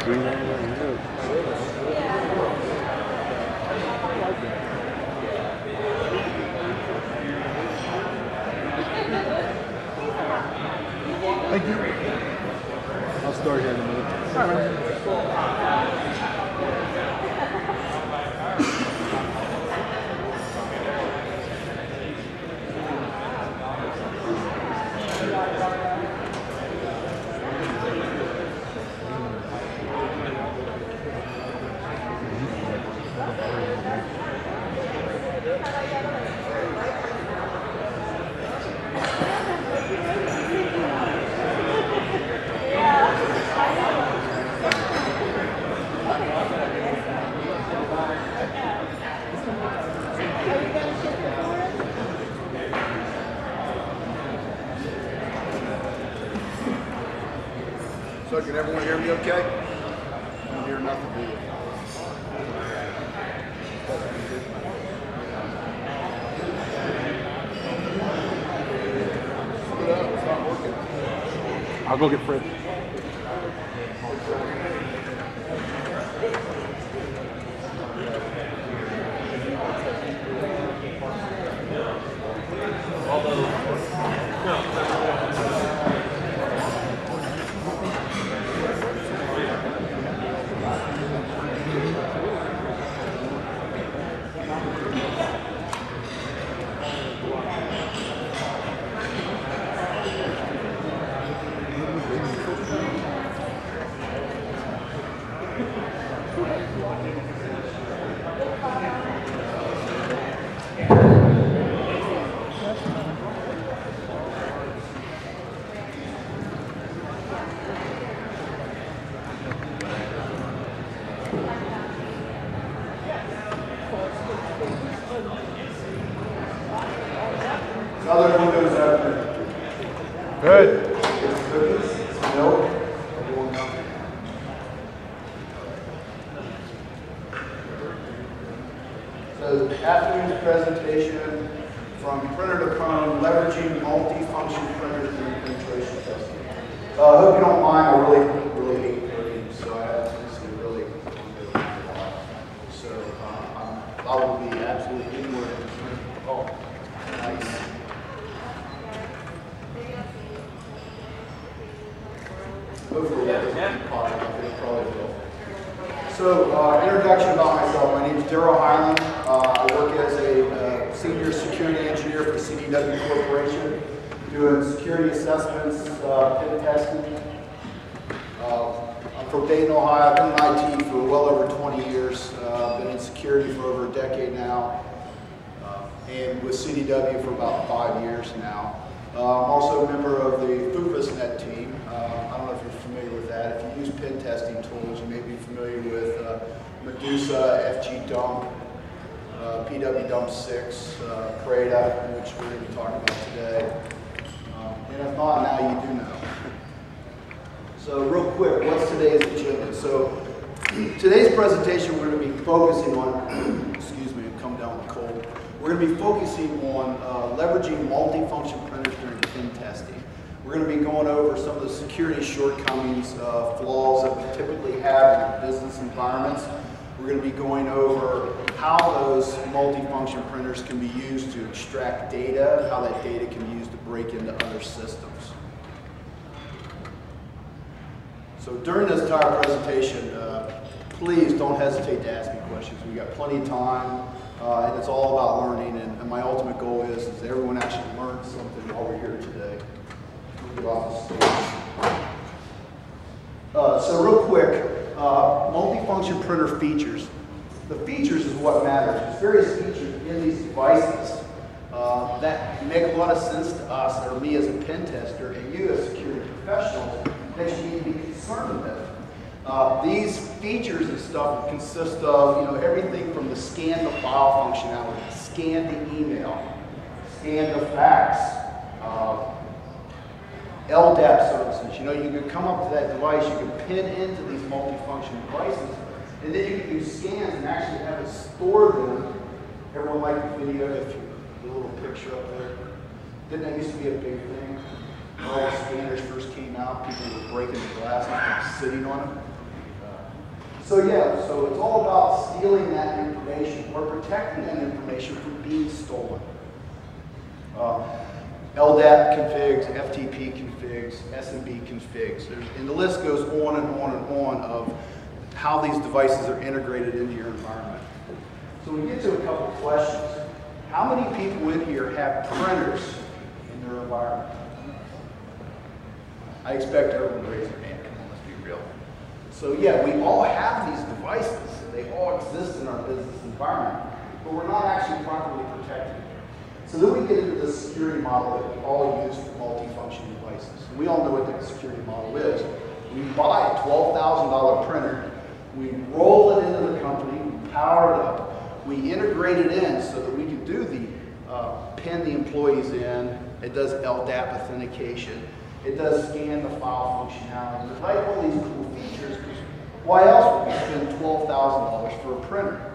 Thank you. I'll start here in a minute. All right. So can everyone hear me okay? I don't hear nothing, do you? It's not working. I'll go get Fred. Other windows out there. Good. Cookies, milk, everyone coming. So afternoon's presentation from printer to Pwnd, leveraging multifunction printers during penetration testing. I hope you don't mind, I really hate coding, so I have to really go a lot. So I will be absolutely inward. Oh, nice. Hopefully that doesn't keep popping up, it probably will. So, introduction about myself. My name is Deral Heiland. I work as a senior security engineer for CDW Corporation, doing security assessments, pen testing. I'm from Dayton, Ohio. I've been in IT for well over 20 years. Been in security for over a decade now, and with CDW for about 5 years now. I'm also a member of the FUFASnet team. I don't know if you're familiar with that. If you use pen testing tools, you may be familiar with Medusa, FG Dump, PW Dump 6, PRAEDA, which we're going to be talking about today. And if not, now you do know. So real quick, what's today's agenda? So today's presentation we're going to be focusing on, excuse me, come down with cold. We're going to be focusing on leveraging multifunction printers during pen testing. We're going to be going over some of the security shortcomings, flaws that we typically have in business environments. We're going to be going over how those multifunction printers can be used to extract data, how that data can be used to break into other systems. So during this entire presentation, please don't hesitate to ask me questions. We've got plenty of time. And it's all about learning, and my ultimate goal is everyone actually learns something while we're here today. Get off the stage. So real quick, multifunction printer features. The features is what matters. There's various features in these devices that make a lot of sense to us, or me as a pen tester, and you as security professionals, that you need to be concerned with. These features and stuff consist of, everything from the scan the file functionality, scan the email, scan the fax, LDAP services. You can come up to that device, you can pin into these multifunction devices, and then you can do scans and actually have it store them. Everyone like the video, if you the little picture up there. Didn't that used to be a big thing? When all the scanners first came out, people were breaking the glass and sitting on them. So yeah, so it's all about stealing that information or protecting that information from being stolen. LDAP configs, FTP configs, SMB configs, and the list goes on and on and on of how these devices are integrated into your environment. So we get to a couple of questions. How many people in here have printers in their environment? I expect everyone to raise their hand. Come on, let's be real. So yeah, we all have these devices. They all exist in our business environment, but we're not actually properly protecting them. So then we get into the security model that we all use for multifunction devices. And we all know what the security model is. We buy a $12,000 printer, we roll it into the company, we power it up, we integrate it in so that we can do the pin the employees in. It does LDAP authentication. It does scan the file functionality. It's like all these cool features, because why else would we spend $12,000 for a printer?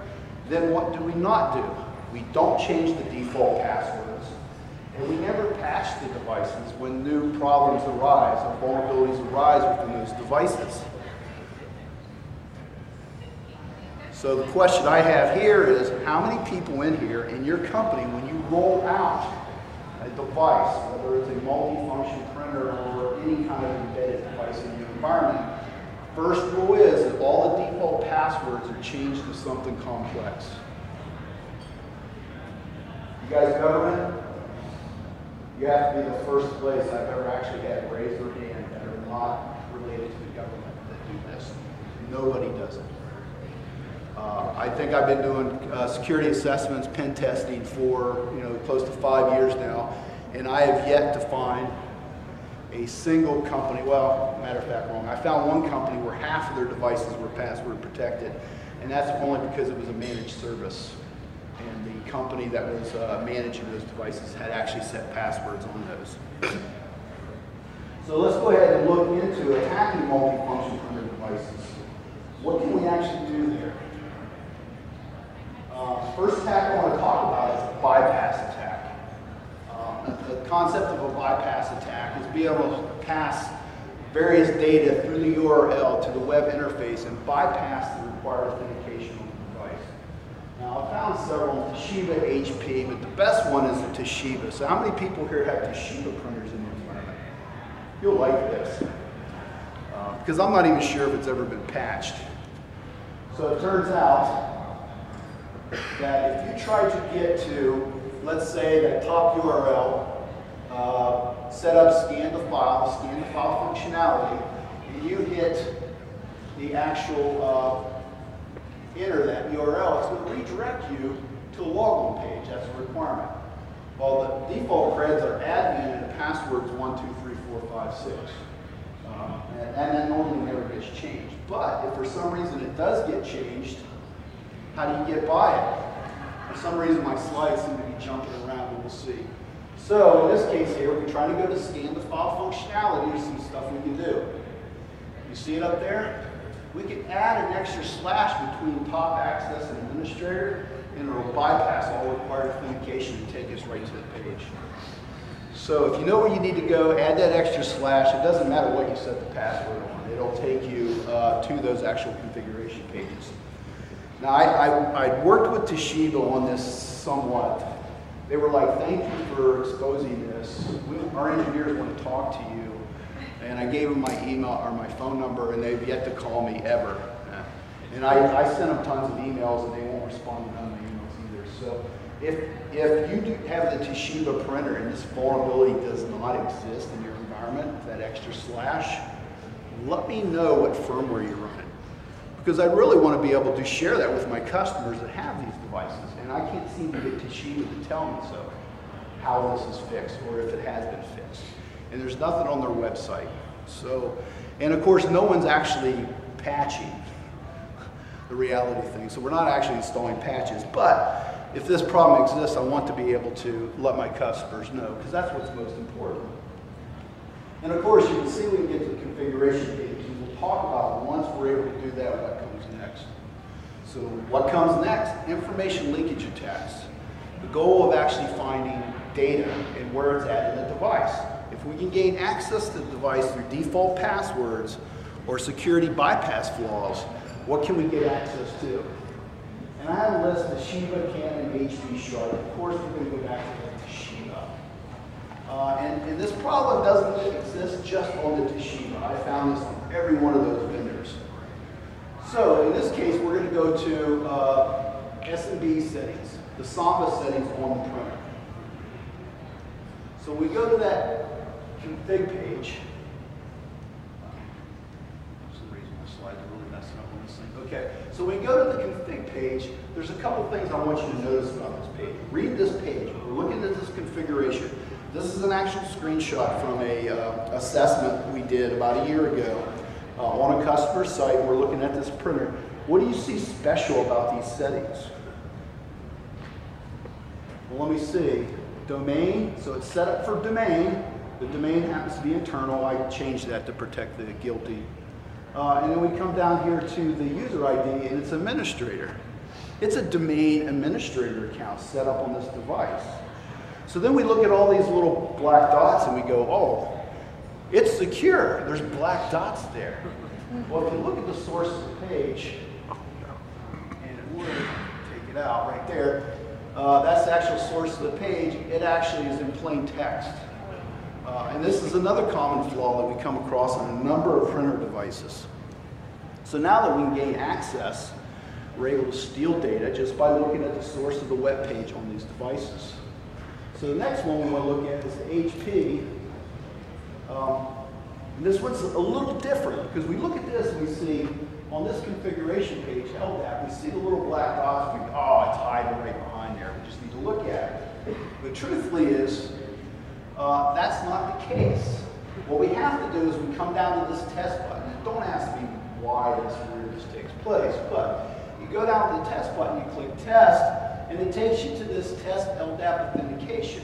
Then what do we not do? We don't change the default passwords, and we never patch the devices when new problems arise or vulnerabilities arise within those devices. So the question I have here is, how many people in here in your company, when you roll out a device, whether it's a multifunction printer or any kind of embedded device in your environment, first rule is that all the default passwords are changed to something complex. You guys government, you have to be the first place I've ever actually had raise their hand that are not related to the government that do this. Nobody does it. I think I've been doing security assessments, pen testing for close to 5 years now, and I have yet to find a single company, well, matter of fact, wrong. I found one company where half of their devices were password protected, and that's only because it was a managed service. And the company that was managing those devices had actually set passwords on those. So let's go ahead and look into attacking multifunction printer devices. What can we actually do there? First attack I want to talk about is a bypass attack. The concept of a bypass attack is being able to pass various data through the URL to the web interface and bypass the required authentication on the device. Now, I found several, TOSHIBA, HP, but the best one is the TOSHIBA. So how many people here have TOSHIBA printers in their environment? You'll like this, because I'm not even sure if it's ever been patched. So it turns out that if you try to get to, let's say, that top URL, set up scan the file functionality, and you hit the actual enter that URL, it's going to redirect you to a logon page. That's a requirement. Well, the default creds are admin and the password's 1, 2, 3, 4, 5, 6. And that normally never gets changed. But if for some reason it does get changed, how do you get by it? For some reason my slides seem to be jumping around, but we'll see. So in this case here, we're trying to go to scan the file functionality. There's some stuff we can do. You see it up there? We can add an extra slash between top access and administrator, and it will bypass all required authentication and take us right to the page. So if you know where you need to go, add that extra slash. It doesn't matter what you set the password on. It'll take you to those actual configuration pages. Now, I worked with TOSHIBA on this somewhat. They were like, thank you for exposing this. Our engineers want to talk to you. And I gave them my email or my phone number, and they've yet to call me ever. And I sent them tons of emails, and they won't respond to none of my emails either. So if you do have the TOSHIBA printer and this vulnerability does not exist in your environment, that extra slash, let me know what firmware you're running. Because I really want to be able to share that with my customers that have these devices. And I can't seem to get TOSHIBA to tell me so, how this is fixed or if it has been fixed. And there's nothing on their website. So, and of course, no one's actually patching the reality thing. So we're not actually installing patches. But if this problem exists, I want to be able to let my customers know, because that's what's most important. And of course, you can see we can get to the configuration page. And we'll talk about once we're able to do that, what comes next. So what comes next? Information leakage attacks. The goal of actually finding data and where it's at in the device. If we can gain access to the device through default passwords or security bypass flaws, What can we get access to? And I have a list of Toshiba, Canon, HP, Sharp. Of course, we're going to go back to the Toshiba. And this problem doesn't exist just on the Toshiba. I found this on every one of those vendors. So in this case, we're going to go to S&B settings, the Samba settings on the printer. So we go to that config page. For some reason my slides are really messing up on this thing. Okay, so we go to the config page. There's a couple things I want you to notice about this page. Read this page. We're looking at this configuration. This is an actual screenshot from a assessment we did about a year ago on a customer site. We're looking at this printer. What do you see special about these settings? Well, let me see. Domain, so it's set up for domain. The domain happens to be internal. I changed that to protect the guilty. And then we come down here to the user ID, and it's administrator. It's a domain administrator account set up on this device. So then we look at all these little black dots and we go, oh, it's secure. There's black dots there. Well, if you look at the source of the page, and it would take it out right there, that's the actual source of the page. It actually is in plain text. And this is another common flaw that we come across on a number of printer devices. So now that we can gain access, we're able to steal data just by looking at the source of the web page on these devices. So the next one we want to look at is HP. And this one's a little different because we look at this and we see on this configuration page, LDAP, we see the little black dots. We go, oh, it's hiding right behind there. We just need to look at it. But truthfully is, that's not the case. What we have to do is we come down to this test button. And don't ask me why this where this takes place, but you go down to the test button, you click test, and it takes you to this test LDAP authentication.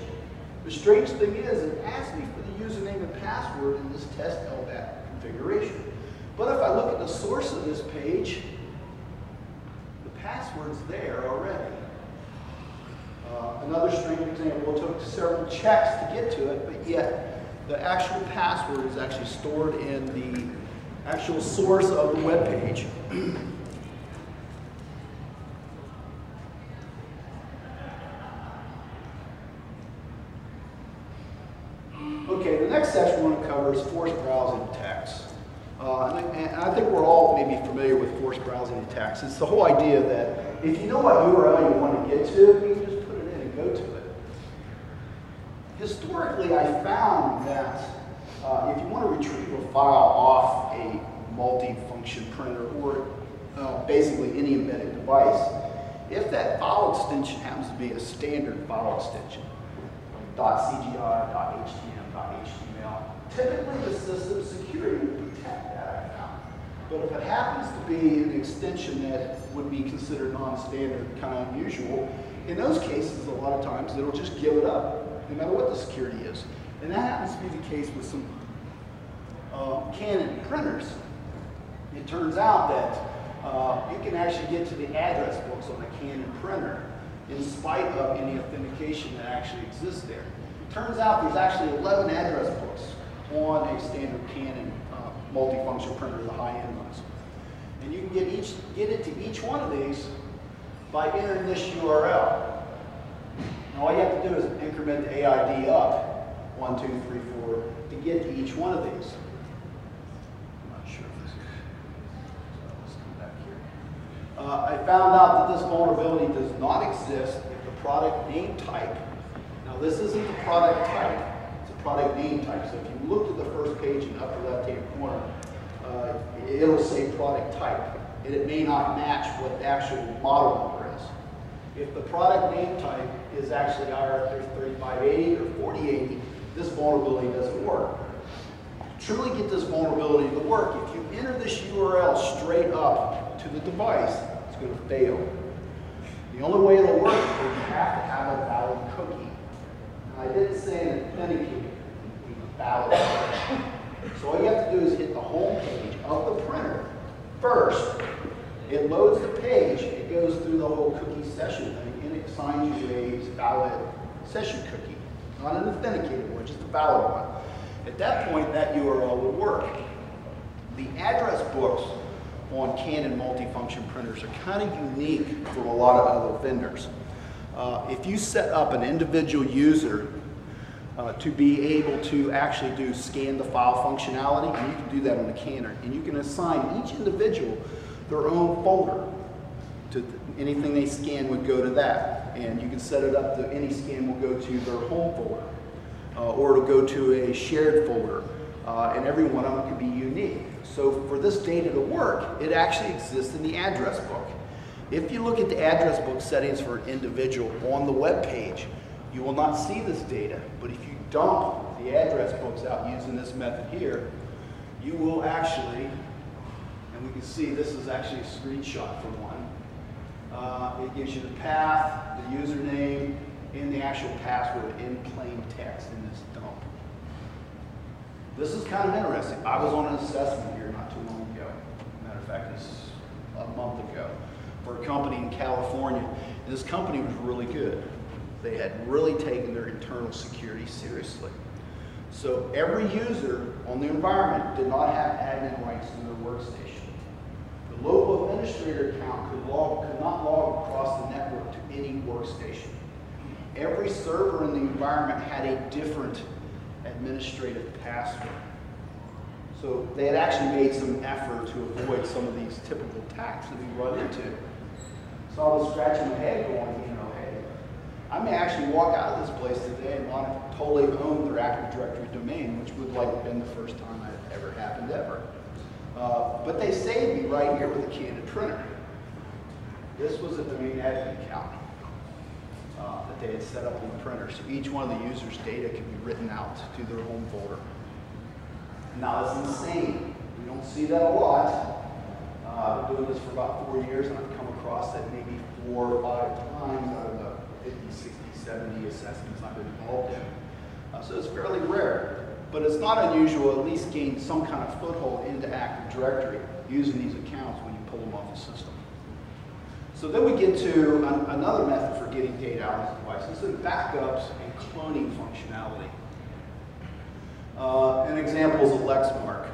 The strange thing is, it asks me for the username and password in this test LDAP configuration. But if I look at the source of this page, the password's there already. Another strange example, it took several checks to get to it, but yet the actual password is actually stored in the actual source of the web page. Okay, the next section we want to cover is forced browsing attacks. And I think we're all maybe familiar with forced browsing attacks. It's the whole idea that if you know what URL you want to get to, you can just put it in and go to it. Historically, I found that if you want to retrieve a file off a multifunction printer or basically any embedded device, if that file extension happens to be a standard file extension, .cgr, .htm, .html, typically the system security would detect that, I found. But if it happens to be an extension that would be considered non-standard, kind of unusual, in those cases, a lot of times, it'll just give it up, no matter what the security is. And that happens to be the case with some Canon printers. It turns out that you can actually get to the address books on a Canon printer in spite of any authentication that actually exists there. It turns out there's actually 11 address books on a standard Canon multifunction printer, the high-end ones. And you can get it to each one of these by entering this URL. Now all you have to do is increment the AID up 1, 2, 3, 4 to get to each one of these. I'm not sure if this is, so let's come back here. I found out that this vulnerability does not exist if the product name type, now this isn't the product type, it's a product name type. So if you look at the first page in the upper left-hand corner, it'll say product type, and it may not match what the actual model number is. If the product name type is actually IR3580 or 4080, this vulnerability doesn't work. To truly get this vulnerability to work, if you enter this URL straight up to the device, it's going to fail. The only way it'll work is you have to have a valid cookie. Now, I didn't say an authenticated, valid. So all you have to do is hit the home page of the printer first. It loads the page, it goes through the whole cookie session thing, and it assigns you a valid session cookie. Not an authenticated one, just a valid one. At that point, that URL will work. The address books on Canon multifunction printers are kind of unique from a lot of other vendors. If you set up an individual user to be able to actually do scan the file functionality, and you can do that on the Canon, and you can assign each individual their own folder. Anything they scan would go to that, and you can set it up that any scan will go to their home folder, or it'll go to a shared folder, and every one of them can be unique. So for this data to work, it actually exists in the address book. If you look at the address book settings for an individual on the web page, you will not see this data, but if you dump the address books out using this method here, you will actually, and we can see this is actually a screenshot from one. It gives you the path, the username, and the actual password in plain text in this dump. This is kind of interesting. I was on an assessment here not too long ago. Matter of fact, it's a month ago for a company in California. And this company was really good. They had really taken their internal security seriously. So every user on the environment did not have admin rights to their workstation. The local administrator account could not log across the network to any workstation. Every server in the environment had a different administrative password. So they had actually made some effort to avoid some of these typical attacks that we run into. So I was scratching my head going, you know, hey, I may actually walk out of this place today and want to totally own their Active Directory domain, which would like have been the first time that ever happened ever. But they saved me right here with a Canon printer. This was a domain admin account that they had set up on the printer. So each one of the users' data can be written out to their home folder. Now it's insane. We don't see that a lot. I've been doing this for about 4 years, and I've come across that maybe 4 or 5 times out of the 50, 60, 70 assessments I've been involved in. So it's fairly rare. But it's not unusual to at least gain some kind of foothold into Active Directory using these accounts when you pull them off the system. So then we get to another method for getting data out of this device. This is backups and cloning functionality. An example is a Lexmark.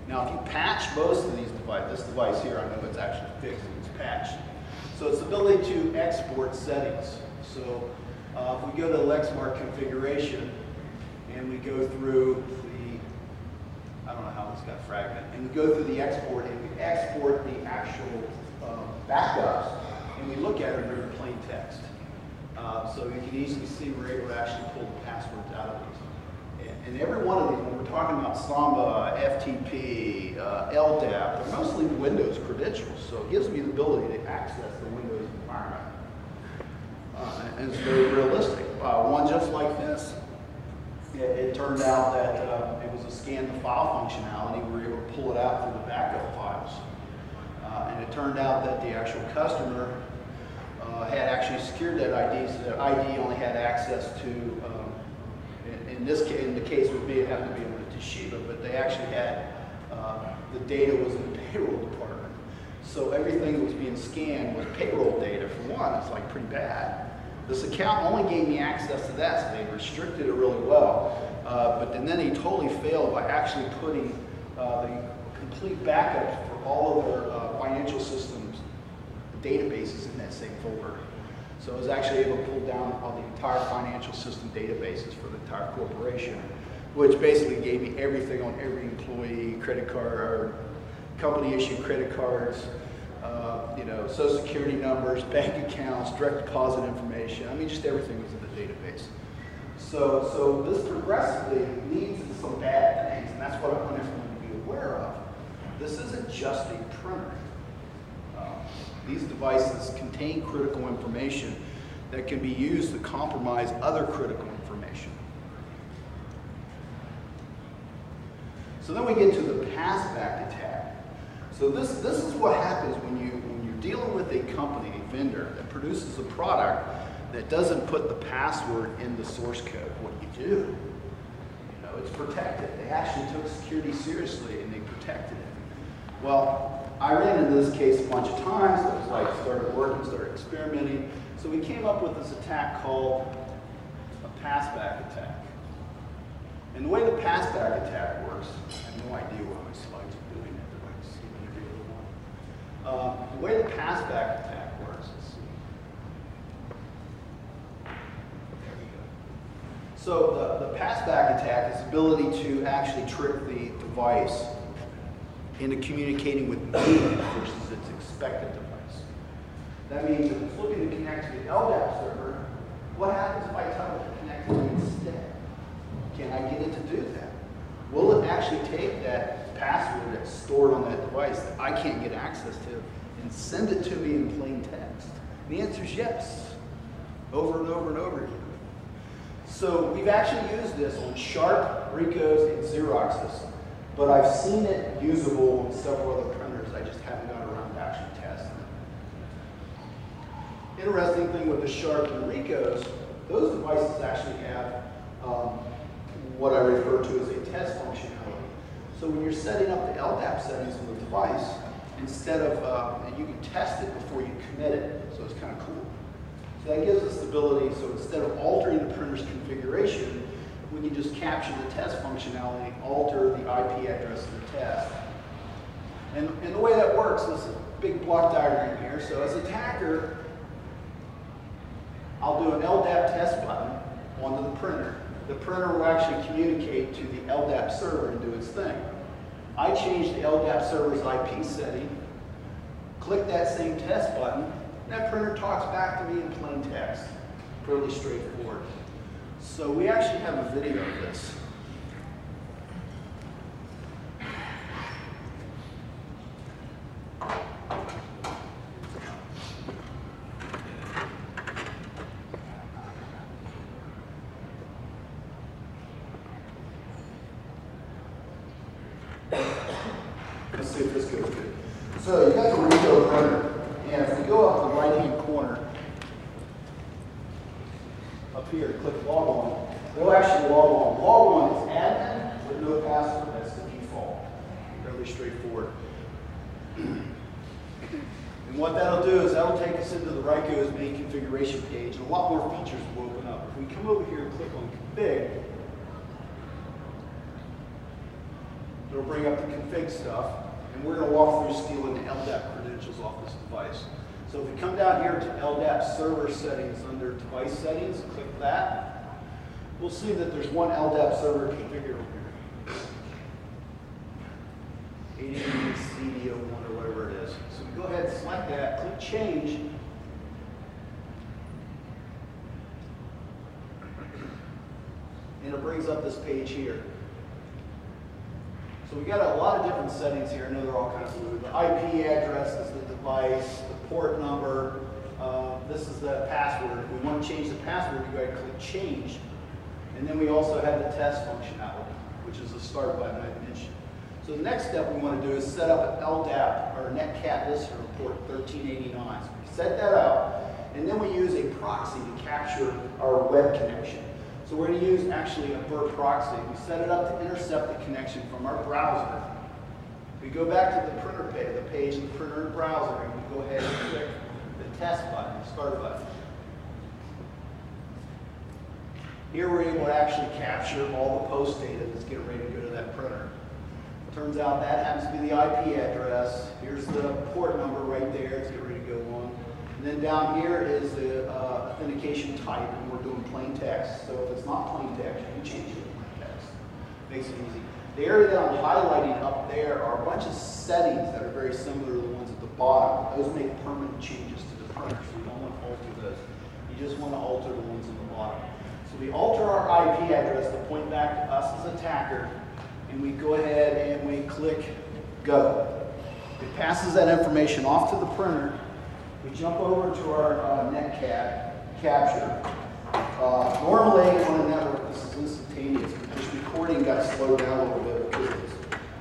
Now, if you patch most of these devices, this device here, I know it's actually fixed, it's patched. So it's the ability to export settings. So if we go to the Lexmark configuration, and we go through the, I don't know how this got fragmented, and we go through the export, and we export the actual backups, and we look at them in plain text. So you can easily see we're able to actually pull the passwords out of these. And every one of these, when we're talking about Samba, FTP, LDAP, they're mostly Windows credentials, so it gives me the ability to access the Windows environment. And it's very realistic. One just like this. It turned out that it was a scan the file functionality. We were able to pull it out through the backup files. And it turned out that the actual customer had actually secured that ID, so that ID only had access to, in the case would be, it had to be in the TOSHIBA, but they actually had, the data was in the payroll department. So everything that was being scanned was payroll data for one. It's like pretty bad. This account only gave me access to that, so they restricted it really well. But then he totally failed by actually putting the complete backups for all of their financial systems databases in that same folder. So I was actually able to pull down all the entire financial system databases for the entire corporation, which basically gave me everything on every employee, credit card, or company issued credit cards, you know, social security numbers, bank accounts, direct deposit information. I mean, just everything was in the database. So this progressively leads to some bad things, and that's what I want everyone to be aware of. This isn't just a printer. These devices contain critical information that can be used to compromise other critical information. So then we get to the PASSBACK attack. So this is what happens when you're dealing with a company, a vendor, that produces a product that doesn't put the password in the source code. What you do, you know, it's protected. They actually took security seriously and they protected it. Well, I ran into this case a bunch of times. I was like, started working, started experimenting. So we came up with this attack called a PASSBACK attack. And the way the PASSBACK attack works, I have no idea why my slides are doing it. They're like skipping every other one. the way the PASSBACK attack works, let's see. There we go. So the PASSBACK attack is the ability to actually trick the device into communicating with me versus its expected device. That means if it's looking to connect to the LDAP server, what happens if I tell it to connect to me instead? Can I get it to do that? Will it actually take that password that's stored on that device that I can't get access to and send it to me in plain text? And the answer is yes, over and over and over again. So we've actually used this on Sharp, RICOH, and Xeroxes, but I've seen it usable on several other printers. I just haven't got around to actually testing it. Interesting thing with the Sharp and the RICOHs, those devices actually have what I refer to as a test functionality. So when you're setting up the LDAP settings on the device, instead of, and you can test it before you commit it, so it's kind of cool. So that gives us the ability, so instead of altering the printer's configuration, we can just capture the test functionality, alter the IP address of the test. And the way that works is a big block diagram here. So as an attacker, I'll do an LDAP test button onto the printer. The printer will actually communicate to the LDAP server and do its thing. I change the LDAP server's IP setting, click that same test button, and that printer talks back to me in plain text. Fairly straightforward. So we actually have a video of this. Let's see if this goes good. So you got the RICOH printer, and if we go up the right-hand corner, up here, click log on, they'll actually log on. Log on is admin with no password. That's the default. Fairly straightforward. And what that'll do is that'll take us into the RICOH's main configuration page, and a lot more features will open up. If we come over here and click on config, it'll bring up the config stuff, and we're going to walk through stealing the LDAP credentials off this device. So if we come down here to LDAP server settings under device settings, click that, we'll see that there's one LDAP server configured over here. 80CD01 or whatever it is. So we go ahead and select that, click change. And it brings up this page here. So we got a lot of different settings here. I know they're all kind of blue. The IP address is the device, the port number. This is the password. If we want to change the password, we go ahead and click change. And then we also have the test functionality, which is the start button I mentioned. So the next step we want to do is set up an LDAP or netcat listener port 1389. So we set that up, and then we use a proxy to capture our web connection. So we're going to use actually a burp proxy. We set it up to intercept the connection from our browser. We go back to the printer page, the page of the printer and browser, and we go ahead and click the test button, the start button. Here we're able to actually capture all the post data that's getting ready to go to that printer. Turns out that happens to be the IP address. Here's the port number right there. It's getting ready to go on. And then down here is the authentication type, and we're doing plain text. So if it's not plain text, you can change it to plain text. Makes it easy. The area that I'm highlighting up there are a bunch of settings that are very similar to the ones at the bottom. Those make permanent changes to the printer, so you don't want to alter those. You just want to alter the ones at the bottom. So we alter our IP address to point back to us as attacker, and we go ahead and we click go. It passes that information off to the printer. We jump over to our netcat capture. Normally on a network this is instantaneous, but this recording got slowed down a little bit because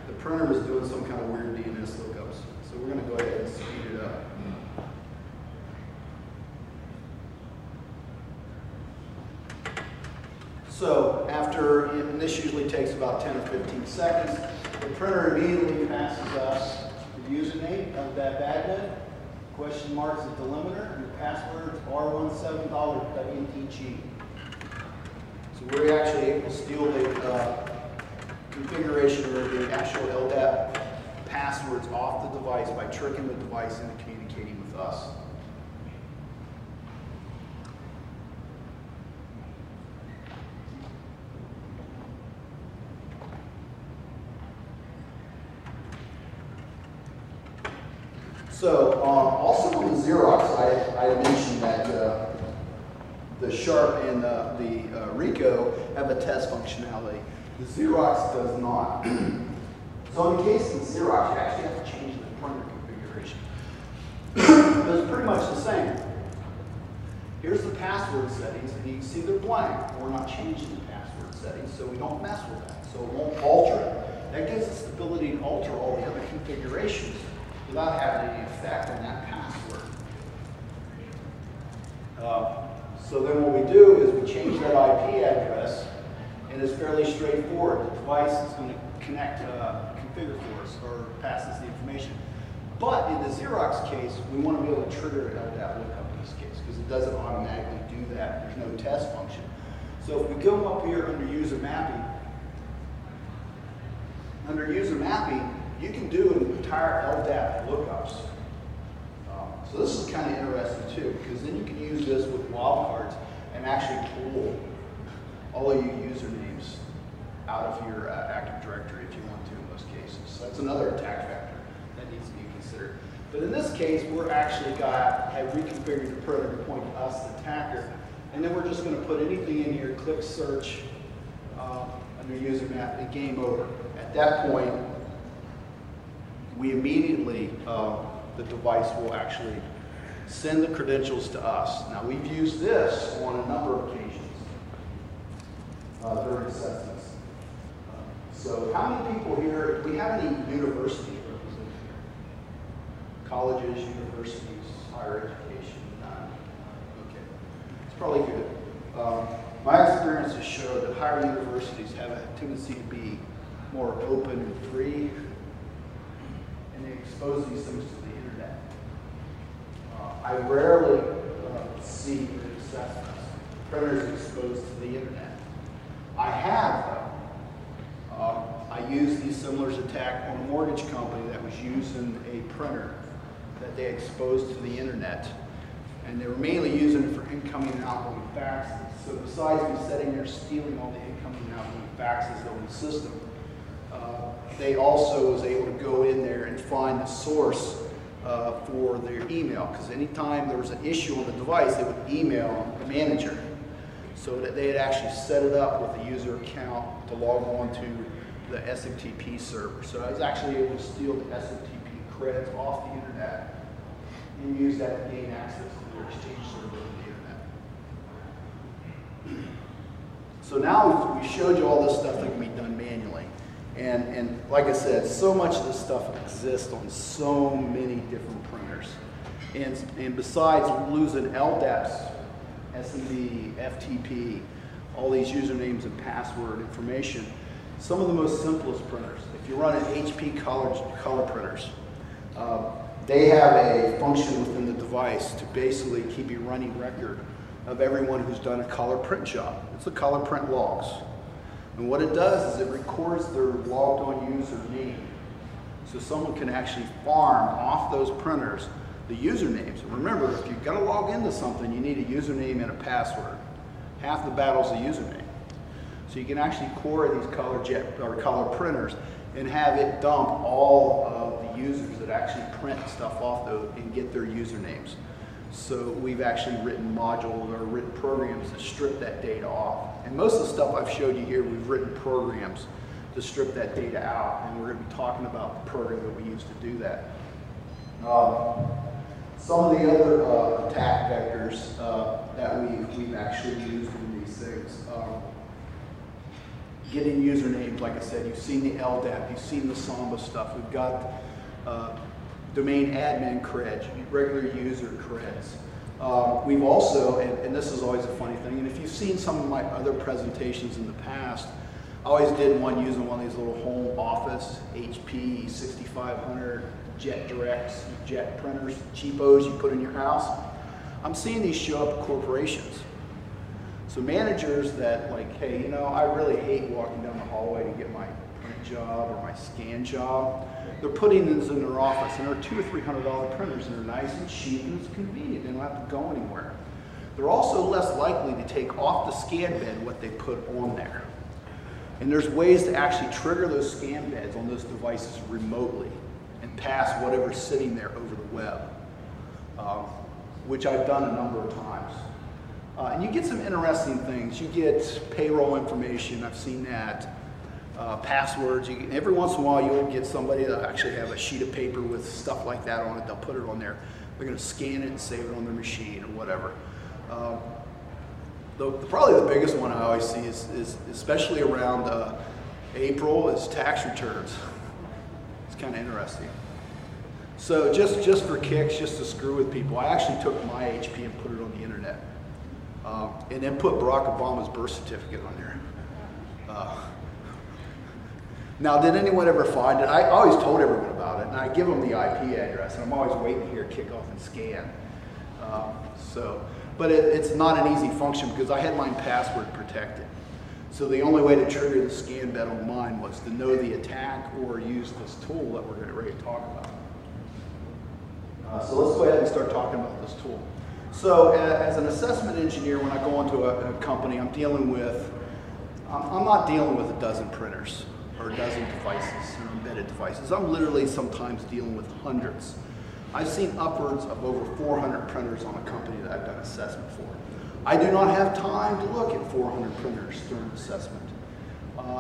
the printer was doing some kind of weird DNS lookups. So we're going to go ahead and speed it up. So after, and this usually takes about 10 or 15 seconds, the printer immediately passes us the username of that admin, question marks the delimiter, and the password is R17$WTG. So we're actually able to steal the configuration or the actual LDAP passwords off the device by tricking the device into communicating with us. So also on the Xerox, I mentioned that the Sharp and the RICOH have a test functionality. The Xerox does not. So in the case of the Xerox, you actually have to change the printer configuration. But it's pretty much the same. Here's the password settings, and you can see they're blank. We're not changing the password settings, so we don't mess with that. So it won't alter it. That gives us the ability to alter all the other configurations without having any effect on that password. So then what we do is we change that IP address, and it's fairly straightforward. The device is going to connect, configure for us, or pass us the information. But in the Xerox case, we want to be able to trigger that lookup in this case, because it doesn't automatically do that. There's no test function. So if we go up here under user mapping, you can do an entire LDAP lookups. So this is kind of interesting too, because then you can use this with wildcards and actually pull all of your usernames out of your Active Directory if you want to in most cases. So that's another attack factor that needs to be considered. But in this case, we're actually have reconfigured the printer to point to us, the attacker, and then we're just going to put anything in here, click search under user map, and game over. At that point, we immediately, the device will actually send the credentials to us. Now, we've used this on a number of occasions during assessments. So how many people here, do we have any universities represented here? Colleges, universities, higher education? None. Okay. It's probably good. My experiences show that higher universities have a tendency to be more open and free, and they expose these things to the internet. I rarely see assessments, printers exposed to the internet. I have, though. I used these similars attack on a mortgage company that was using a printer that they exposed to the internet. And they were mainly using it for incoming and outgoing faxes. So besides me sitting there stealing all the incoming and outgoing faxes over the system, they also was able to go in there and find the source for their email. Because anytime there was an issue on the device, they would email the manager. So that they had actually set it up with a user account to log on to the SMTP server. So I was actually able to steal the SMTP credits off the internet and use that to gain access to their exchange server on the internet. So now we showed you all this stuff that can be done manually. And like I said, so much of this stuff exists on so many different printers. And besides losing LDAPs, SMB, FTP, all these usernames and password information, some of the most simplest printers, if you run an HP color printers, they have a function within the device to basically keep a running record of everyone who's done a color print job. It's the color print logs. And what it does is it records their logged on user name. So someone can actually farm off those printers the usernames. And remember, if you're going to log into something, you need a username and a password. Half the battle's a username. So you can actually core these color printers and have it dump all of the users that actually print stuff off those and get their usernames. So we've actually written modules or written programs that strip that data off. And most of the stuff I've showed you here, we've written programs to strip that data out. And we're going to be talking about the program that we use to do that. Some of the other attack vectors that we've actually used in these things. Getting usernames, like I said, you've seen the LDAP, you've seen the Samba stuff. We've got domain admin creds, regular user creds. We've also, and this is always a funny thing, and if you've seen some of my other presentations in the past, I always did one using one of these little home office, HP 6500, Jet Directs, Jet printers, cheapos you put in your house. I'm seeing these show up at corporations. So managers that like, hey, you know, I really hate walking down the hallway to get my print job or my scan job, they're putting these in their office, and they're $200 or $300 printers, and they're nice and cheap and it's convenient. They don't have to go anywhere. They're also less likely to take off the scan bed what they put on there. And there's ways to actually trigger those scan beds on those devices remotely and pass whatever's sitting there over the web, which I've done a number of times. And you get some interesting things. You get payroll information, I've seen that, passwords. Every once in a while you'll get somebody that actually have a sheet of paper with stuff like that on it. They'll put it on there. They're going to scan it and save it on their machine or whatever. Probably the biggest one I always see is especially around April, is tax returns. It's kind of interesting. So just for kicks, just to screw with people, I actually took my HP and put it on the internet. And then put Barack Obama's birth certificate on there. Now, did anyone ever find it? I always told everyone about it, and I give them the IP address, and I'm always waiting to hear kickoff and scan. But it's not an easy function because I had mine password protected. So the only way to trigger the scan bed on mine was to know the attack or use this tool that we're getting ready to talk about. So let's go ahead and start talking about this tool. So as an assessment engineer, when I go into a company, I'm not dealing with a dozen printers or a dozen devices or embedded devices. I'm literally sometimes dealing with hundreds. I've seen upwards of over 400 printers on a company that I've done assessment for. I do not have time to look at 400 printers during assessment.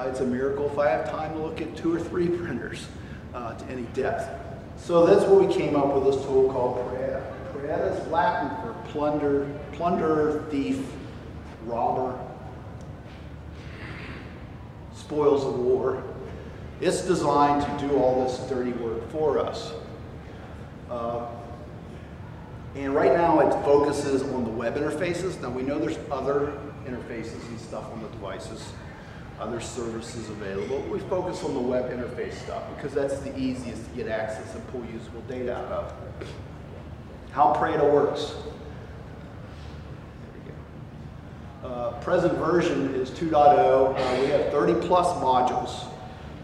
It's a miracle if I have time to look at 2 or 3 printers to any depth. So that's where we came up with this tool called PRAEDA. PRAEDA is Latin for plunder, thief, robber, spoils of war. It's designed to do all this dirty work for us. And right now it focuses on the web interfaces. Now we know there's other interfaces and stuff on the devices, other services available. We focus on the web interface stuff because that's the easiest to get access and pull usable data out of. How PRAEDA works. Present version is 2.0. We have 30 plus modules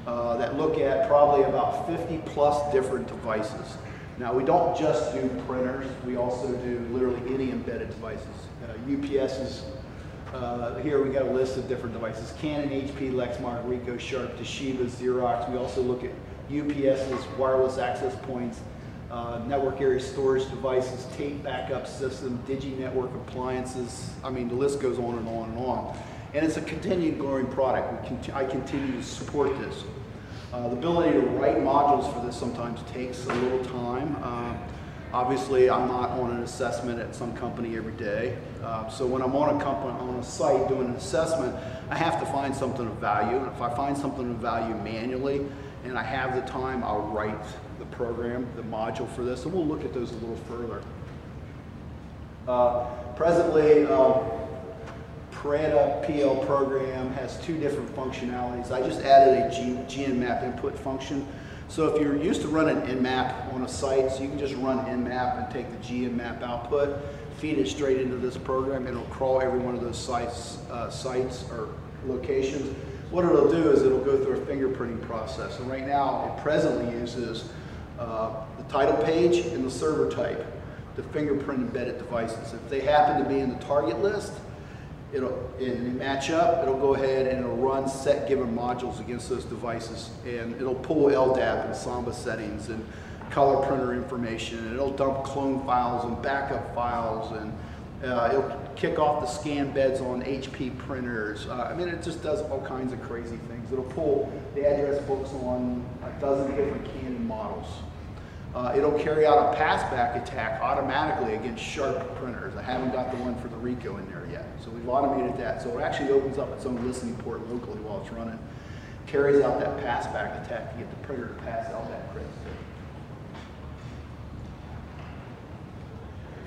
that look at probably about 50 plus different devices. Now we don't just do printers, we also do literally any embedded devices. UPSs, here we got a list of different devices. Canon, HP, Lexmark, RICOH, Sharp, TOSHIBA, Xerox. We also look at UPSs, wireless access points, network area storage devices, tape backup system, digi-network appliances. I mean, the list goes on and on and on. And it's a continued growing product. I continue to support this. The ability to write modules for this sometimes takes a little time. Obviously, I'm not on an assessment at some company every day. So when I'm on a site doing an assessment, I have to find something of value. And if I find something of value manually and I have the time, I'll write the program, the module for this, and we'll look at those a little further. Presently, PRAEDA PL program has 2 different functionalities. I just added a GNMAP input function. So if you're used to running Nmap on a site, so you can just run Nmap and take the GNMAP output, feed it straight into this program, and it'll crawl every one of those sites or locations. What it'll do is it'll go through a fingerprinting process. And right now, it presently uses the title page and the server type to fingerprint embedded devices. If they happen to be in the target list, and they match up, it'll go ahead and it'll run set given modules against those devices, and it'll pull LDAP and Samba settings and color printer information, and it'll dump clone files and backup files, and it'll kick off the scan beds on HP printers. I mean, it just does all kinds of crazy things. It'll pull the address books on a dozen different Canon models. It'll carry out a PASSBACK attack automatically against Sharp printers. I haven't got the one for the RICOH in there yet. So we've automated that. So it actually opens up its own listening port locally while it's running. Carries out that PASSBACK attack to get the printer to pass out that credit.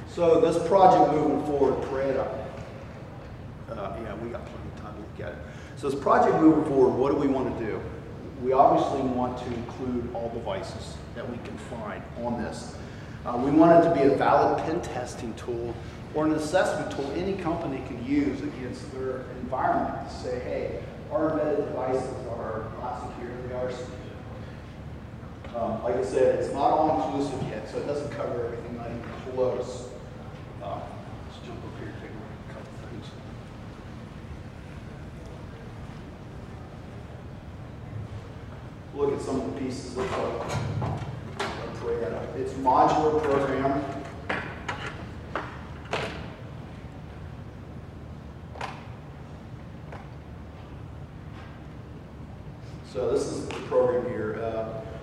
So this project moving forward, PRAEDA. Yeah, we got plenty of time to look at it. So this project moving forward, what do we want to do? We obviously want to include all devices that we can find on this. We want it to be a valid pen testing tool or an assessment tool any company can use against their environment to say, hey, our embedded devices are not secure, they ours. Like I said, it's not all-inclusive yet, so it doesn't cover everything, not even close. Let's jump up here and take a look at a couple things. Look at some of the pieces of PRAEDA. It's a modular program. So this is the program here.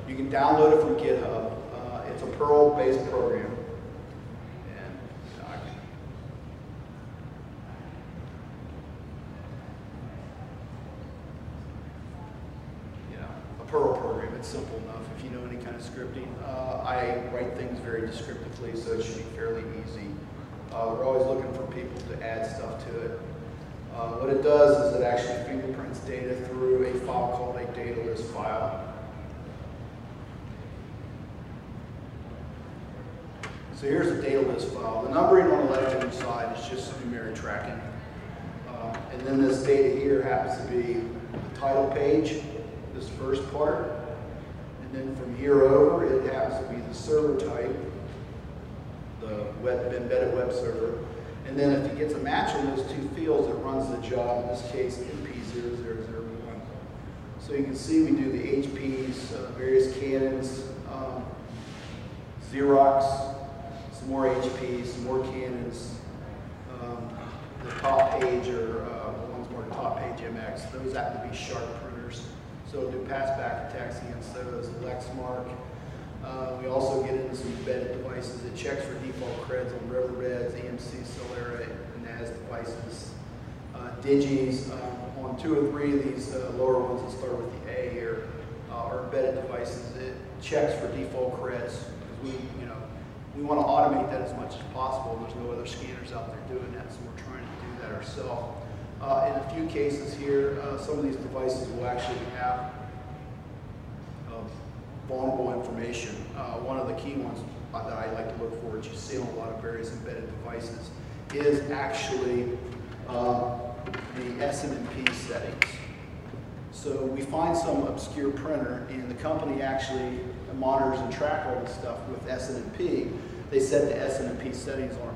You can download it from GitHub. It's a Perl-based program. And a Perl program. It's simple enough if you know any kind of scripting. I write things very descriptively, so it should be fairly easy. We're always looking for people to add stuff to it. What it does is it actually fingerprints data through a file called a data list file. So here's a data list file. The numbering on the left-hand side is just numeric tracking. And then this data here happens to be the title page, this first part. And then from here over, it happens to be the server type, the embedded web server. And then if it gets a match on those two fields, it runs the job, in this case, MP0001. So you can see we do the HPs, various canons, Xerox, some more HPs, some more canons, the top page or the ones more top page MX, those have to be sharp printers. So it'll do PASSBAck attacks against those, Lexmark. We also get into some embedded devices. It checks for default creds on Riverbeds, EMC, Solera, and NAS devices. Digis, on 2 or 3 of these lower ones that start with the A here, are embedded devices. It checks for default creds. We want to automate that as much as possible. There's no other scanners out there doing that, so we're trying to do that ourselves. In a few cases here, some of these devices will actually have vulnerable information. One of the key ones that I like to look for, that you see on a lot of various embedded devices, is actually the SNMP settings. So we find some obscure printer, and the company actually monitors and tracks all this stuff with SNMP. They set the SNMP settings on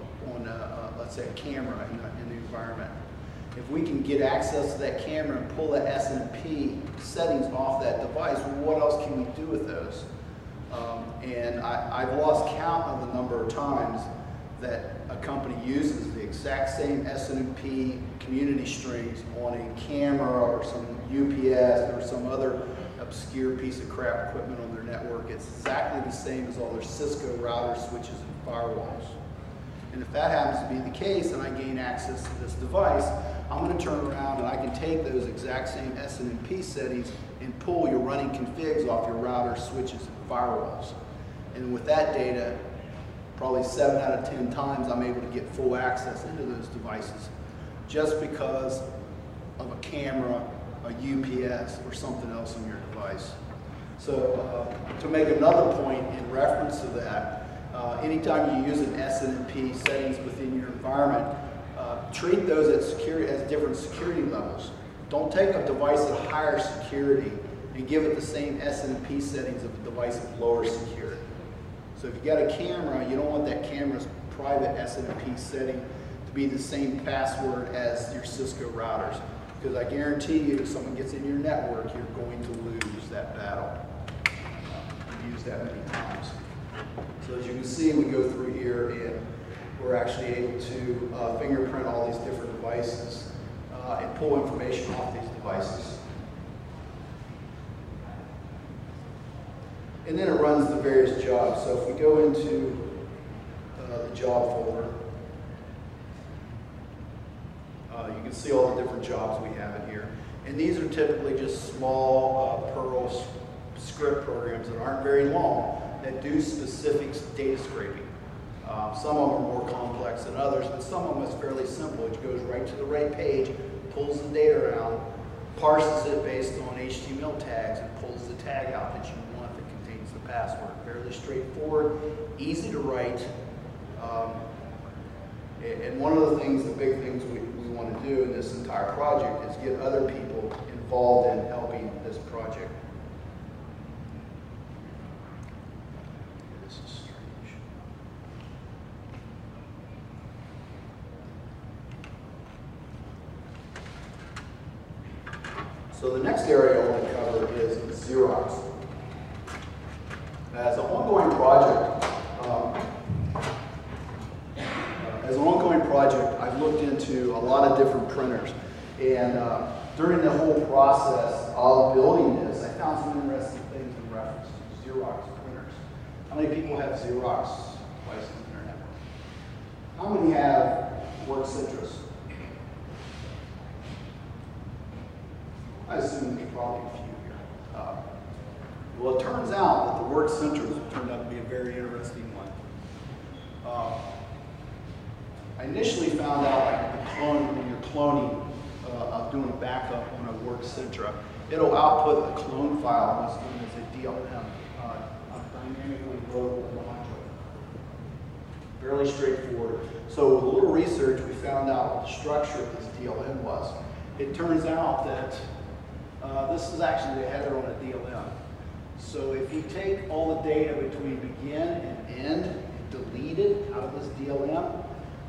let's say, a camera in the environment. If we can get access to that camera and pull the SNMP settings off that device, what else can we do with those? And I've lost count of the number of times that a company uses the exact same SNMP community strings on a camera or some UPS or some other obscure piece of crap equipment on their network. It's exactly the same as all their Cisco routers, switches, and firewalls. And if that happens to be the case and I gain access to this device, I'm going to turn around and I can take those exact same SNMP settings and pull your running configs off your routers, switches, and firewalls. And with that data, probably 7 out of 10 times I'm able to get full access into those devices just because of a camera, a UPS, or something else on your device. So to make another point in reference to that, anytime you use an SNMP settings within your environment, treat those as different security levels. Don't take a device at higher security and give it the same SNMP settings of a device of lower security. So if you got a camera, you don't want that camera's private SNMP setting to be the same password as your Cisco routers. Because I guarantee you, if someone gets in your network, you're going to lose that battle. I've used that many times. So as you can see, we go through here and we're actually able to fingerprint all these different devices and pull information off these devices. And then it runs the various jobs. So if we go into the job folder, you can see all the different jobs we have in here. And these are typically just small Perl script programs that aren't very long that do specific data scraping. Some of them are more complex than others, but some of them is fairly simple. It goes right to the right page, pulls the data around, parses it based on HTML tags, and pulls the tag out that you want that contains the password. Fairly straightforward, easy to write. And one of the things, the big things we want to do in this entire project is get other people involved in helping this project. So the next area I want to cover is Xerox. As an ongoing project, I've looked into a lot of different printers, and during the whole process of building this, I found some interesting things in reference to Xerox printers. How many people have Xerox devices in their network? How many have WorkCentras? I assume there's probably a few here. Well, it turns out that the WorkCentras turned out to be a very interesting one. I initially found out, like when you're cloning, doing a backup on a WorkCentra, it'll output a clone file what's known as a DLM, a dynamically loadable module. Fairly straightforward. So with a little research, we found out what the structure of this DLM was. It turns out that this is actually the header on a DLM. So if you take all the data between begin and end and delete it out of this DLM,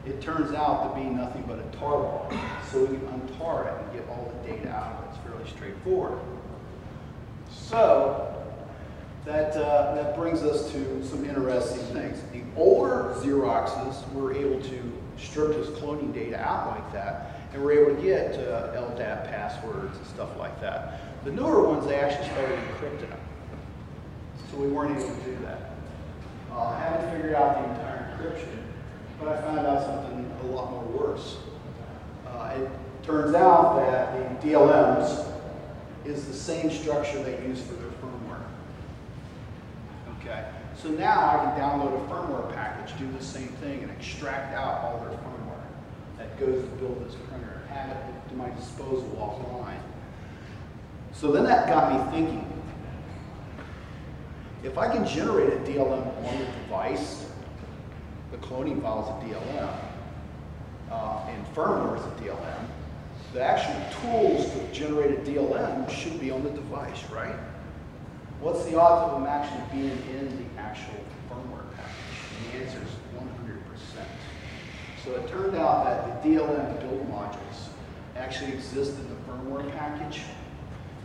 it turns out to be nothing but a tar bar. So we can untar it and get all the data out of it. It's fairly straightforward. So that brings us to some interesting things. The older Xeroxes were able to strip this cloning data out like that, and we're able to get LDAP passwords and stuff like that. The newer ones, they actually started encrypting them. So we weren't able to do that. I haven't figured out the entire encryption, but I found out something a lot more worse. It turns out that the DLMs is the same structure they use for their firmware. Okay, so now I can download a firmware package, do the same thing, and extract out all their firmware that goes to build this printer and have it to my disposal offline. So then that got me thinking, if I can generate a DLM on the device, the cloning file is a DLM, and firmware is a DLM, the actual tools to generate a DLM should be on the device, right? What's the odds of them actually being in the actual firmware package? And the answer is 100%. So it turned out that the DLM build modules actually exist in the firmware package.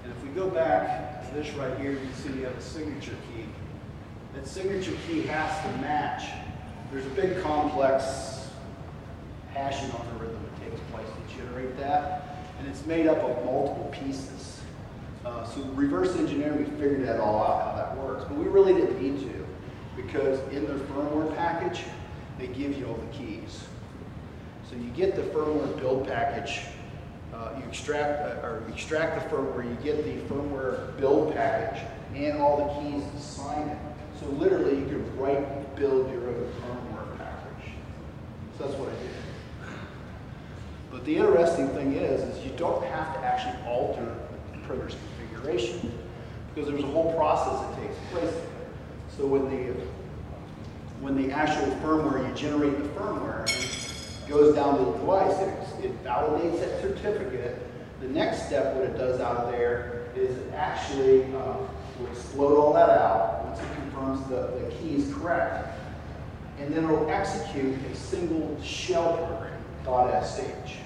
And if we go back to this right here, you can see you have a signature key. That signature key has to match. There's a big complex hashing algorithm that takes place to generate that, and it's made up of multiple pieces. So reverse engineering, we figured that all out, how that works, but we really didn't need to, because in their firmware package, they give you all the keys. So you get the firmware build package, you extract the firmware, you get the firmware build package, and all the keys to sign it. So literally, you can write, build your own firmware package. So that's what I did. But the interesting thing is you don't have to actually alter the printer's configuration, because there's a whole process that takes place. So when the actual firmware, you generate the firmware, it goes down to the device, it validates that certificate. The next step, what it does out there, is it actually will explode all that out once it confirms the key is correct. And then it'll execute a single shell program, .sh.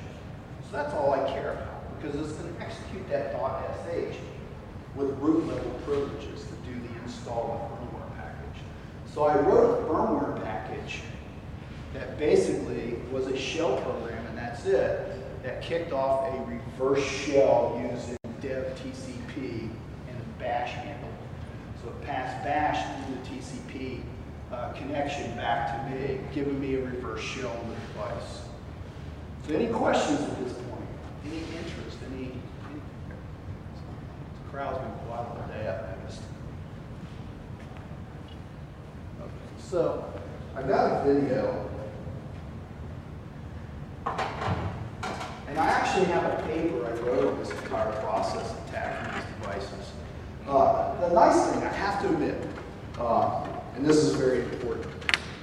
So that's all I care about, because it's going to execute that .sh with root level privileges to do the install of the firmware package. So I wrote a firmware package that basically was a shell program, and that's it, that kicked off a reverse shell using dev TCP and a bash handle. So it passed bash through the TCP connection back to me, giving me a reverse shell on the device. So any questions at this point? Any interest? The crowd's been quiet all day, I've noticed. Okay, so I got a video, and I actually have a paper I wrote on this entire process of attacking these devices. The nice thing, I have to admit, and this is very important,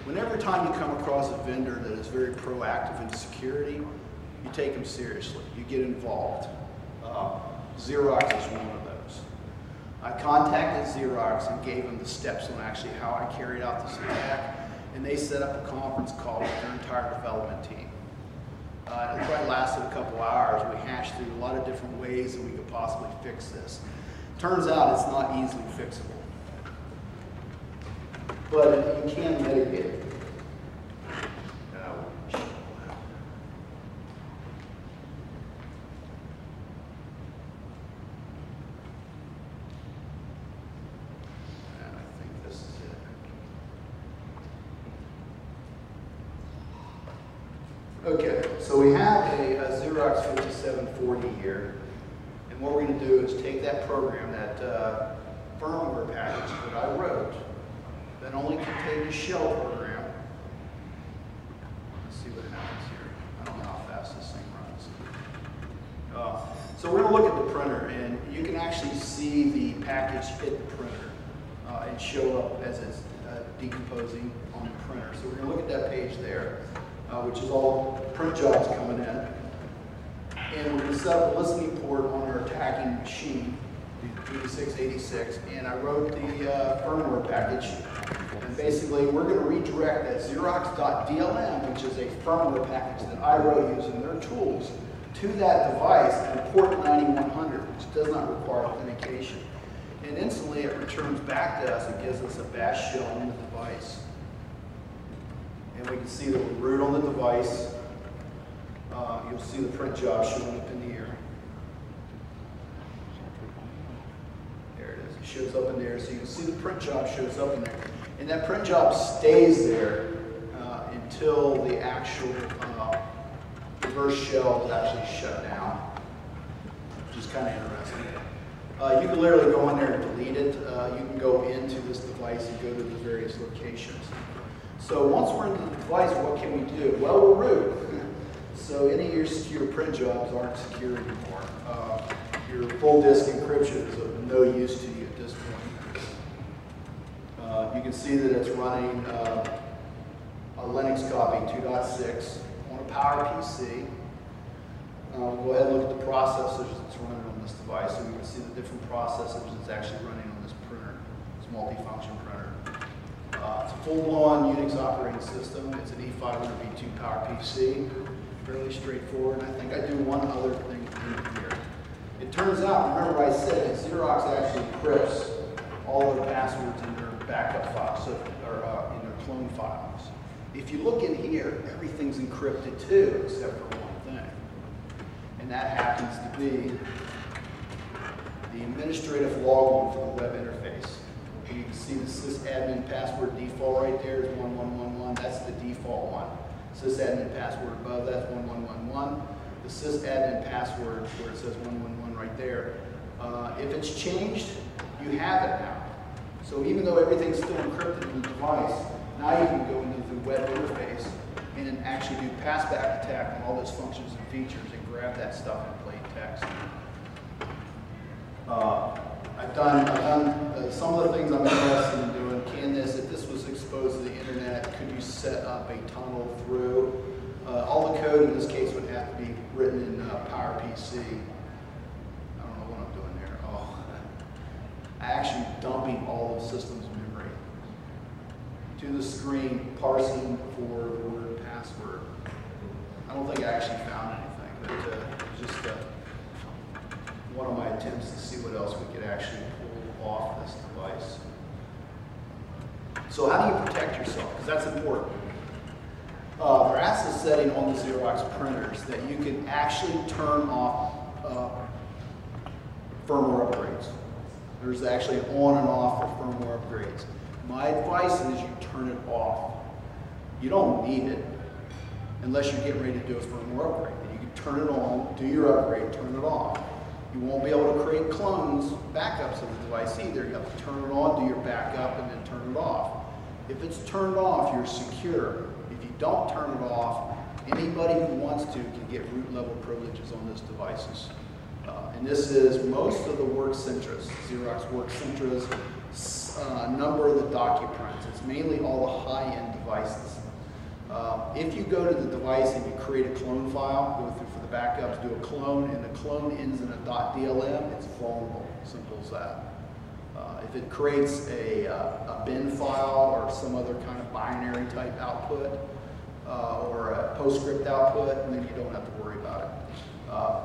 whenever time you come across a vendor that is very proactive in security, you take them seriously. You get involved. Xerox is one of those. I contacted Xerox and gave them the steps on actually how I carried out this attack, and they set up a conference call with their entire development team. It probably lasted a couple hours. We hashed through a lot of different ways that we could possibly fix this. Turns out it's not easily fixable, but you can mitigate it. Okay, so we have a Xerox 5740 here, and what we're going to do is take that program, that firmware package that I wrote, that only contained a shell program. Let's see what happens here. I don't know how fast this thing runs. So we're going to look at the printer, and you can actually see the package hit the printer and show up as it's decomposing on the printer. So we're going to look at that page there. Which is all print jobs coming in. And we're going to set up a listening port on our attacking machine, the 8686, and I wrote the firmware package. And basically, we're going to redirect that Xerox.dlm, which is a firmware package that I wrote using their tools, to that device at port 9100, which does not require authentication. And instantly, it returns back to us. It gives us a bash shell in the device. And we can see that we root on the device. You'll see the print job showing up in the air. There it is. It shows up in there. So you can see the print job shows up in there. And that print job stays there until the actual reverse shell is actually shut down, which is kind of interesting. You can literally go in there and delete it. You can go into this device and go to the various locations. So once we're into the device, what can we do? Well, we'll root. So any of your secure print jobs aren't secure anymore. Your full disk encryption is of no use to you at this point. You can see that it's running a Linux copy 2.6 on a PowerPC. We'll go ahead and look at the processors that's running on this device, so we can see the different processors that's actually running on this printer. It's a multifunction printer. It's a full-blown Unix operating system. It's an E500v2 PowerPC. Fairly straightforward. And I think I do one other thing here. It turns out, remember I said that Xerox actually encrypts all their passwords in their backup files, so, or in their clone files. If you look in here, everything's encrypted too, except for one thing. And that happens to be the administrative login for the web interface. You can see the sysadmin password default right there is 1111. That's the default one. Sysadmin password above that's 1111. The sysadmin password where it says 111 right there. If it's changed, you have it now. So even though everything's still encrypted in the device, now you can go into the web interface and actually do PASSBACK attack on all those functions and features and grab that stuff in plain text. I've done some of the things I'm interested in doing. Can this, if this was exposed to the internet, could you set up a tunnel through? All the code in this case would have to be written in PowerPC. I don't know what I'm doing there. Oh, I'm actually dumping all of systems memory to the screen, parsing for the word password. I don't think I actually found anything, but just one of my attempts to see what else we could actually pull off this device. So how do you protect yourself? Because that's important. There are access setting on the Xerox printers that you can actually turn off firmware upgrades. There's actually an on and off for firmware upgrades. My advice is you turn it off. You don't need it unless you're getting ready to do a firmware upgrade. You can turn it on, do your upgrade, turn it off. You won't be able to create clones, backups of the device either. You have to turn it on, do your backup, and then turn it off. If it's turned off, you're secure. If you don't turn it off, anybody who wants to can get root level privileges on those devices. And this is most of the WorkCentras, Xerox WorkCentras, a number of the DocuPrints. It's mainly all the high-end devices. If you go to the device and you create a clone file, go through for the backups, do a clone, and the clone ends in a .dlm, it's vulnerable. Simple as that. If it creates a bin file or some other kind of binary type output, or a PostScript output, and then you don't have to worry about it.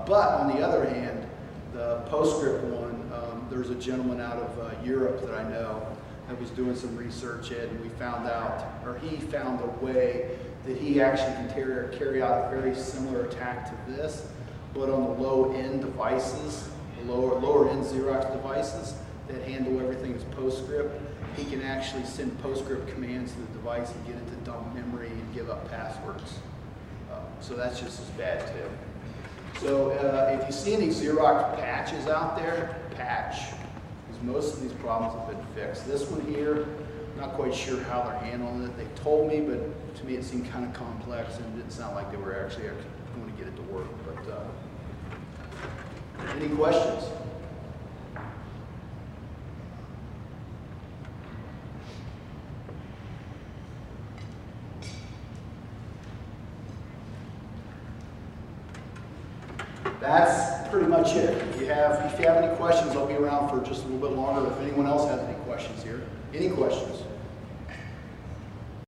But on the other hand, the PostScript one, there's a gentleman out of Europe that I know that was doing some research in, and we found out, or he found a way that he actually can carry out a very similar attack to this, but on the low-end devices, the lower-end Xerox devices that handle everything as PostScript. He can actually send PostScript commands to the device and get it to dump memory and give up passwords. So that's just as bad too. So if you see any Xerox patches out there, patch, because most of these problems have been fixed. This one here, not quite sure how they're handling it. They told me, but to me it seemed kind of complex and it didn't sound like they were actually going to get it to work. But any questions? That's pretty much it. If you have any questions, I'll be around for just a little bit longer if anyone else has any questions here. Any questions?